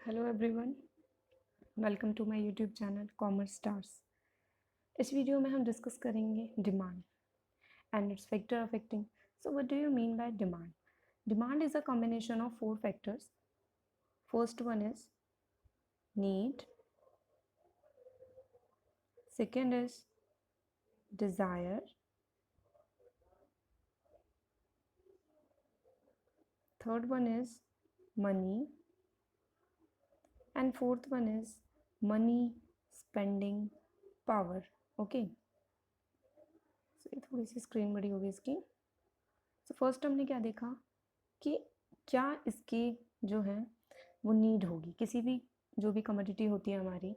Hello everyone, welcome to my YouTube channel commerce stars. इस video में हम discuss करेंगे demand and its factor affecting. So what do you mean by demand? Demand is a combination of four factors. First one is need, second is desire, third one is money and fourth one is money spending power. Okay, so ये थोड़ी सी screen बड़ी होगी इसकी. So first हमने क्या देखा कि क्या इसकी जो है वो नीड होगी. किसी भी जो भी कमोडिटी होती है हमारी,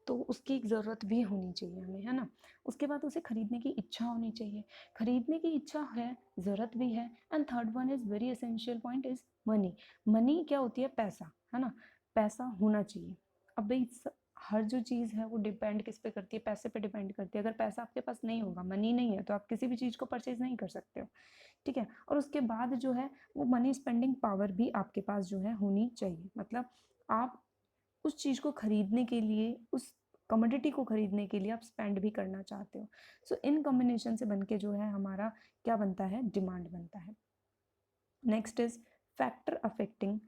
तो उसकी एक ज़रूरत भी होनी चाहिए हमें, है ना. उसके बाद उसे खरीदने की इच्छा होनी चाहिए. खरीदने की इच्छा है, ज़रूरत भी है. And third one is very essential point is money. Money क्या होती है? पैसा, है ना. पैसा होना चाहिए. अब भाई हर जो चीज़ है वो डिपेंड किस पे करती है? पैसे पे डिपेंड करती है. अगर पैसा आपके पास नहीं होगा, मनी नहीं है, तो आप किसी भी चीज़ को परचेज नहीं कर सकते हो. ठीक है. और उसके बाद जो है वो मनी स्पेंडिंग पावर भी आपके पास जो है होनी चाहिए. मतलब आप उस चीज़ को खरीदने के लिए, उस कमोडिटी को खरीदने के लिए आप स्पेंड भी करना चाहते हो. सो इन कॉम्बिनेशन से बनके जो है हमारा क्या बनता है? डिमांड बनता है. Next is factor affecting.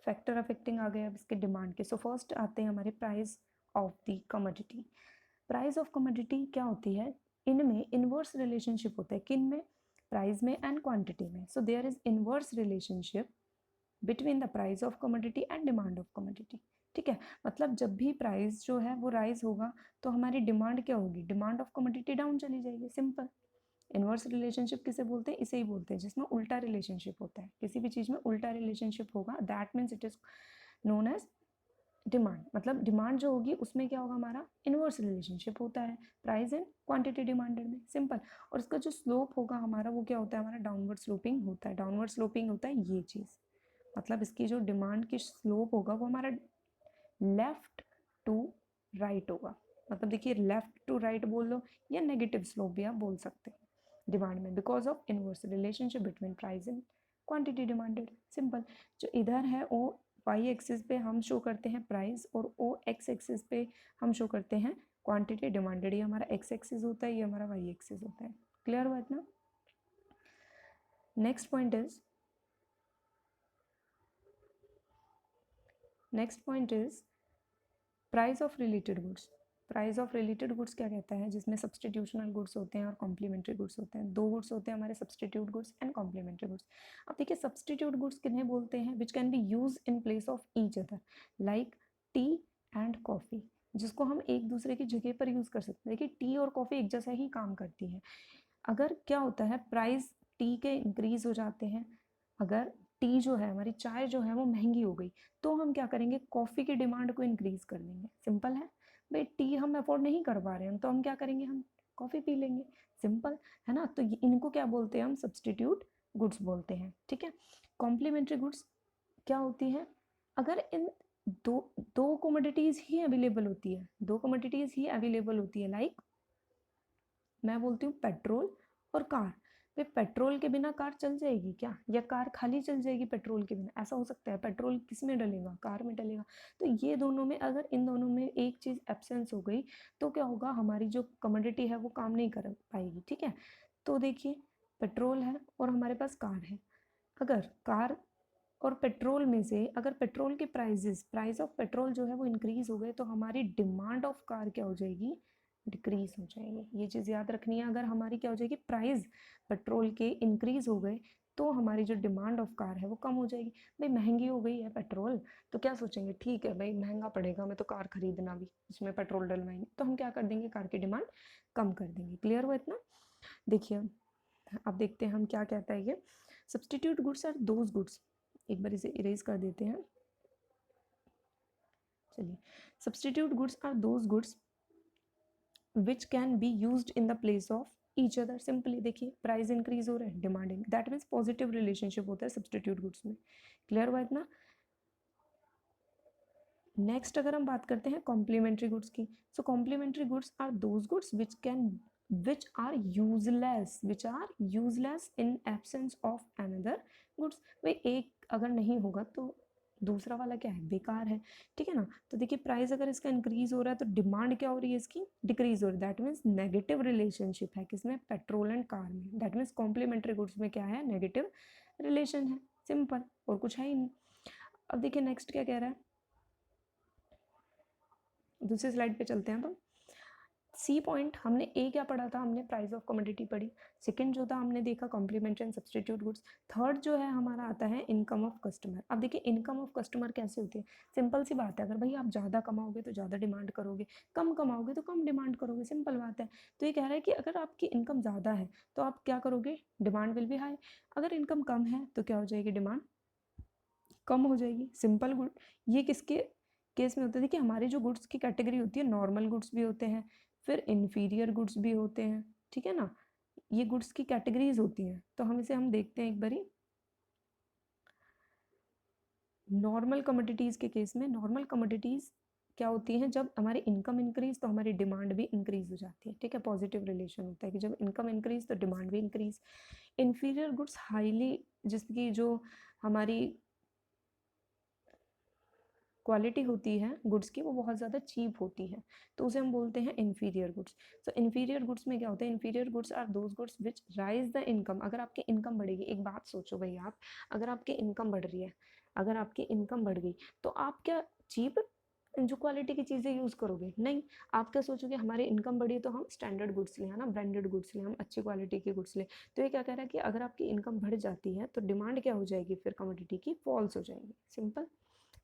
Factor affecting आ गए अब इसके डिमांड के. सो फर्स्ट आते हैं हमारे price of the commodity. Price of commodity क्या होती है? इनमें इनवर्स रिलेशनशिप होता है. किन में? प्राइस में एंड क्वांटिटी में. So there is inverse relationship between the price of commodity and demand of commodity. ठीक है. मतलब जब भी प्राइस जो है वो राइज होगा तो हमारी डिमांड क्या होगी? डिमांड ऑफ कमोडिटी डाउन चली जाएगी. सिंपल. इनवर्स रिलेशनशिप किसे बोलते हैं? इसे ही बोलते हैं जिसमें उल्टा रिलेशनशिप होता है. किसी भी चीज़ में उल्टा रिलेशनशिप होगा, that means it is known as demand. मतलब डिमांड जो होगी उसमें क्या होगा? हमारा इनवर्स रिलेशनशिप होता है प्राइस एंड क्वांटिटी डिमांडेड में. सिंपल. और इसका जो स्लोप होगा हमारा वो क्या होता है? हमारा डाउनवर्ड स्लोपिंग होता है. डाउनवर्ड स्लोपिंग होता है ये चीज़. मतलब इसकी जो डिमांड की स्लोप होगा वो हमारा लेफ्ट टू राइट होगा. मतलब देखिए, लेफ्ट टू राइट बोल लो या नेगेटिव स्लोप भी आप बोल सकते हैं डिमांड में, because of inverse relationship between price and quantity demanded. Simple. जो इधर है ओ वाई एक्सिस पे हम शो करते हैं प्राइस, और ओ एक्स एक्सिस पे हम शो करते हैं क्वांटिटी डिमांडेड. ये हमारा एक्स एक्सिस होता है, ये हमारा वाई एक्सिस होता है. क्लियर हुआ इतना? Next point is price of related goods. Price of related goods क्या कहता है? जिसमें सब्सटीट्यूशनल गुड्स होते हैं और कॉम्प्लीमेंट्री गुड्स होते हैं. दो गुड्स होते हैं हमारे, substitute goods and complementary goods. अब देखिए, सब्सटीट्यूट गुड्स किन्हें बोलते हैं? Which can be use in place of each other, like tea and coffee, जिसको हम एक दूसरे की जगह पर यूज़ कर सकते हैं. देखिए, टी और कॉफ़ी एक जैसा ही काम करती है. अगर क्या होता है, प्राइस टी के इंक्रीज हो जाते हैं, अगर टी जो है हमारी चाय जो है वो महंगी हो गई, तो हम क्या करेंगे? कॉफ़ी की डिमांड को इंक्रीज कर देंगे. सिंपल है. भाई टी हम अफोर्ड नहीं कर पा रहे हैं, तो हम क्या करेंगे? हम कॉफ़ी पी लेंगे. सिंपल है ना. तो इनको क्या बोलते हैं? हम सब्सटीट्यूट गुड्स बोलते हैं. ठीक है. कॉम्प्लीमेंट्री गुड्स क्या होती है? अगर इन दो दो कमोडिटीज़ ही अवेलेबल होती है, दो कमोडिटीज़ ही अवेलेबल होती है, लाइक मैं बोलती हूँ पेट्रोल और कार. भाई पेट्रोल के बिना कार चल जाएगी क्या? या कार खाली चल जाएगी पेट्रोल के बिना? ऐसा हो सकता है? पेट्रोल किस में डलेगा? कार में डलेगा. तो ये दोनों में, अगर इन दोनों में एक चीज़ एब्सेंस हो गई तो क्या होगा? हमारी जो कमोडिटी है वो काम नहीं कर पाएगी. ठीक है. तो देखिए, पेट्रोल है और हमारे पास कार है. अगर कार और पेट्रोल में से अगर पेट्रोल के प्राइस ऑफ पेट्रोल जो है वो इंक्रीज हो गए, तो हमारी डिमांड ऑफ कार क्या हो जाएगी? डिक्रीज हो जाएगी. ये चीज़ याद रखनी है. अगर हमारी क्या हो जाएगी? प्राइस पेट्रोल के इंक्रीज हो गए तो हमारी जो डिमांड ऑफ कार है वो कम हो जाएगी. भाई महंगी हो गई है पेट्रोल, तो क्या सोचेंगे? ठीक है भाई, महंगा पड़ेगा, मैं तो कार खरीदना भी, इसमें पेट्रोल डलवाएंगे, तो हम क्या कर देंगे? कार की डिमांड कम कर देंगे. क्लियर हुआ इतना? देखिए, अब देखते हैं हम क्या कहता है ये. Substitute goods are those goods. एक बार इसे इरेज कर देते हैं. चलिए, substitute goods are those goods which can be used in the place of each other. Simply देखिए, प्राइस इंक्रीज हो रहा है, demanding, that means positive relationship होता है सब्सटीट्यूट गुड्स में. क्लियर हुआ इतना? नेक्स्ट अगर हम बात करते हैं कॉम्प्लीमेंट्री गुड्स की. So complementary goods are those goods which are useless in absence of another goods. भाई एक अगर नहीं होगा तो दूसरा वाला क्या है, बेकार है, ठीक है ना। तो देखिए प्राइस अगर इसका इंक्रीज हो रहा है तो डिमांड क्या हो रही है इसकी, डिक्रीज हो रही है। दैट मीन्स नेगेटिव रिलेशनशिप है किसमें, पेट्रोल एंड कार में। दैट मीन्स कॉम्प्लीमेंट्री गुड्स में क्या है, नेगेटिव रिलेशन है, सिंपल, और कुछ है ही नहीं। अब देखिए नेक्स्ट क्या कह रहा है, दूसरी स्लाइड पे चलते हैं। तो सी पॉइंट हमने ए क्या पढ़ा था, हमने प्राइस ऑफ कमोडिटी पढ़ी। सेकंड जो था हमने देखा complementary and substitute goods. Third जो है हमारा आता है इनकम ऑफ कस्टमर। अब देखिए इनकम ऑफ कस्टमर कैसे होती है, सिंपल सी बात है, अगर भाई आप ज़्यादा कमाओगे तो ज़्यादा डिमांड करोगे, कम कमाओगे तो कम डिमांड करोगे, सिंपल बात है। तो ये कह रहा है कि अगर आपकी इनकम ज़्यादा है तो आप क्या करोगे, डिमांड विल बी हाई। अगर इनकम कम है तो क्या हो जाएगी, डिमांड कम हो जाएगी, सिंपल गुड। ये किसके केस में होता है, देखिए हमारी जो गुड्स की कैटेगरी होती है, नॉर्मल गुड्स भी होते हैं, फिर इन्फीरियर गुड्स भी होते हैं, ठीक है ना। ये गुड्स की कैटेगरीज होती हैं, तो हम इसे हम देखते हैं एक बारी। नॉर्मल कमोडिटीज़ के केस में, नॉर्मल कमोडिटीज़ क्या होती हैं, जब हमारी इनकम इंक्रीज तो हमारी डिमांड भी इंक्रीज हो जाती है, ठीक है, पॉजिटिव रिलेशन होता है कि जब इनकम इंक्रीज तो डिमांड भी इंक्रीज। इन्फीरियर गुड्स हाईली, जिसकी जो हमारी क्वालिटी होती है गुड्स की वो बहुत ज़्यादा चीप होती है, तो उसे हम बोलते हैं inferior goods. So inferior goods में क्या होता है, inferior goods are those goods which rise the income. अगर आपकी इनकम बढ़ेगी, एक बात सोचो भाई आप, अगर आपकी इनकम बढ़ रही है, अगर आपकी इनकम बढ़ गई तो आप क्या चीप जो क्वालिटी की चीज़ें यूज़ करोगे, नहीं। आप क्या सोचोगे, हमारी इनकम बढ़ी तो हम स्टैंडर्ड गुड्स लें, है ना, ब्रांडेड गुड्स लें, हम अच्छी क्वालिटी के गुड्स लें। तो ये क्या कह रहा है कि अगर आपकी इनकम बढ़ जाती है तो डिमांड क्या हो जाएगी, फिर कमोडिटी की फॉल्स हो जाएगी, सिंपल।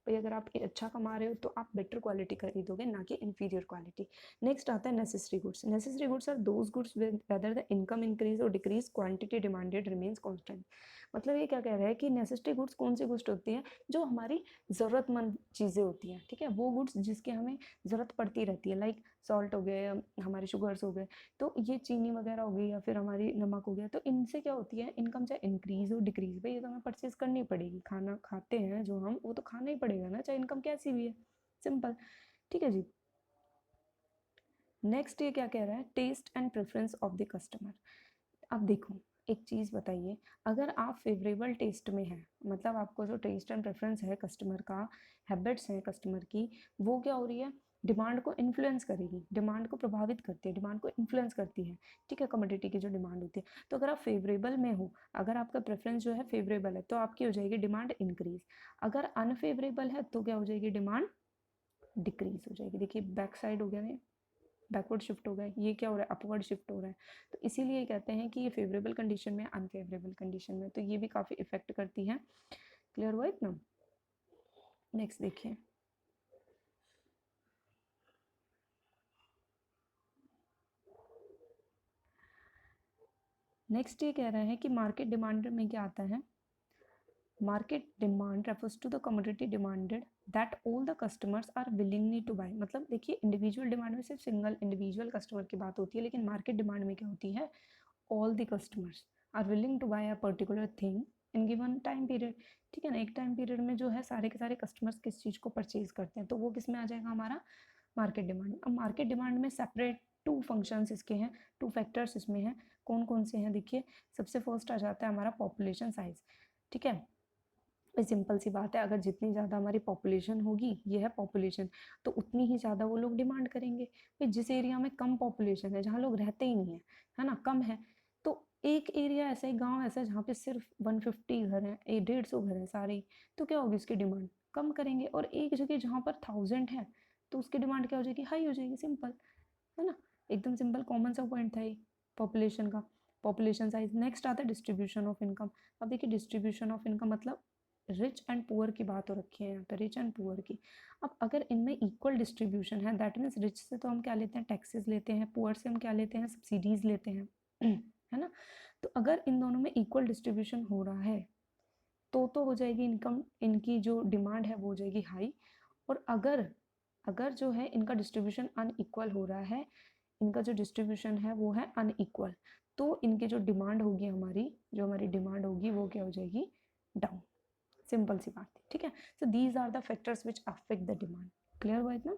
भाई अगर आप अच्छा कमा रहे हो तो आप बेटर क्वालिटी खरीदोगे, ना कि इन्फीरियर क्वालिटी। नेक्स्ट आता है necessary goods. Necessary goods are those goods whether the income increase और decrease quantity demanded remains constant. मतलब ये क्या कह रहा है कि नेसेसरी गुड्स कौन सी गुड्स होती हैं, जो हमारी ज़रूरतमंद चीज़ें होती हैं, ठीक है, वो गुड्स जिसकी हमें ज़रूरत पड़ती रहती है, लाइक सॉल्ट हो गए, हमारे शुगर्स हो गए, तो ये चीनी वगैरह हो गई, या फिर हमारी नमक हो गया, तो इनसे क्या होती है, इनकम चाहे इंक्रीज हो डिक्रीज, भाई ये तो हमें परचेज करनी पड़ेगी, खाना खाते हैं जो हम, वो तो खाना ही पड़ेगा ना, चाहे इनकम कैसी भी है, सिंपल, ठीक है जी। नेक्स्ट ये क्या कह रहा है, taste and preference of the customer. अब देखो एक चीज़ बताइए, अगर आप फेवरेबल टेस्ट में हैं, मतलब आपको जो टेस्ट एंड प्रेफरेंस है कस्टमर का, हैबिट्स हैं कस्टमर की, वो क्या हो रही है, डिमांड को इन्फ्लुएंस करेगी, डिमांड को प्रभावित करती है, डिमांड को इन्फ्लुएंस करती है, ठीक है, कमोडिटी की जो डिमांड होती है। तो अगर आप फेवरेबल में हो, अगर आपका प्रेफरेंस जो है फेवरेबल है, तो आपकी हो जाएगी डिमांड इंक्रीज। अगर अनफेवरेबल है तो क्या हो जाएगी, डिमांड डिक्रीज हो जाएगी। देखिए बैक साइड हो गया ना, बैकवर्ड शिफ्ट हो गया, ये क्या हो रहा है, अपवर्ड शिफ्ट हो रहा है। तो इसीलिए कहते हैं कि ये फेवरेबल कंडीशन में, अनफेवरेबल कंडीशन में, तो ये भी काफ़ी इफेक्ट करती है। क्लियर हुआ इतना। नेक्स्ट देखिए, नेक्स्ट ये कह रहा है कि मार्केट डिमांड में क्या आता है, market demand refers to the commodity demanded that all the customers are willingly to buy. मतलब देखिए इंडिविजुअल डिमांड में सिर्फ सिंगल इंडिविजुअल कस्टमर की बात होती है, लेकिन मार्केट डिमांड में क्या होती है, all the customers are willing to buy a particular thing in given time period, ठीक है ना। एक टाइम पीरियड में जो है सारे के सारे कस्टमर्स किस चीज़ को परचेज करते हैं, तो वो किस में आ जाएगा, हमारा मार्केट डिमांड। अब मार्केट डिमांड में सेपरेट टू फंक्शंस इसके हैं, टू फैक्टर्स इसमें हैं, कौन कौन से हैं, देखिए सबसे फर्स्ट आ जाता है हमारा पॉपुलेशन साइज, ठीक है। सिंपल सी बात है, अगर जितनी ज़्यादा हमारी पॉपुलेशन होगी, ये है पॉपुलेशन, तो उतनी ही ज़्यादा वो लोग डिमांड करेंगे। भाई जिस एरिया में कम पॉपुलेशन है, जहाँ लोग रहते ही नहीं है, है ना, कम है, तो एक एरिया ऐसा ही, गांव ऐसा है जहाँ पे सिर्फ 150 घर हैं, 150 घर हैं सारे ही, तो क्या होगी उसकी डिमांड, कम करेंगे। और एक जगह जहाँ पर 1000 है तो उसकी डिमांड क्या हो जाएगी, हाई हो जाएगी, सिंपल, है ना, एकदम सिंपल कॉमन सा पॉइंट था ये पॉपुलेशन का, पॉपुलेशन साइज। नेक्स्ट आता है डिस्ट्रीब्यूशन ऑफ इनकम। अब देखिए डिस्ट्रीब्यूशन ऑफ इनकम मतलब रिच एंड पुअर की बात हो रखी है यहाँ पे, रिच एंड पुअर की। अब अगर इनमें इक्वल डिस्ट्रीब्यूशन है, दैट मीन्स रिच से तो हम क्या लेते हैं, टैक्सेस लेते हैं, पुअर से हम क्या लेते हैं, सब्सिडीज लेते हैं, है ना। तो अगर इन दोनों में इक्वल डिस्ट्रीब्यूशन हो रहा है तो हो जाएगी इनकम, इनकी जो डिमांड है वो हो जाएगी हाई। और अगर अगर जो है इनका डिस्ट्रीब्यूशन अनइक्वल हो रहा है, इनका जो डिस्ट्रीब्यूशन है वो है अनइक्वल, तो इनकी जो डिमांड होगी, हमारी जो हमारी डिमांड होगी वो क्या हो जाएगी, डाउन, सिंपल सी बात है, ठीक है। So these are the factors which affect the demand. Clear हुआ इतना।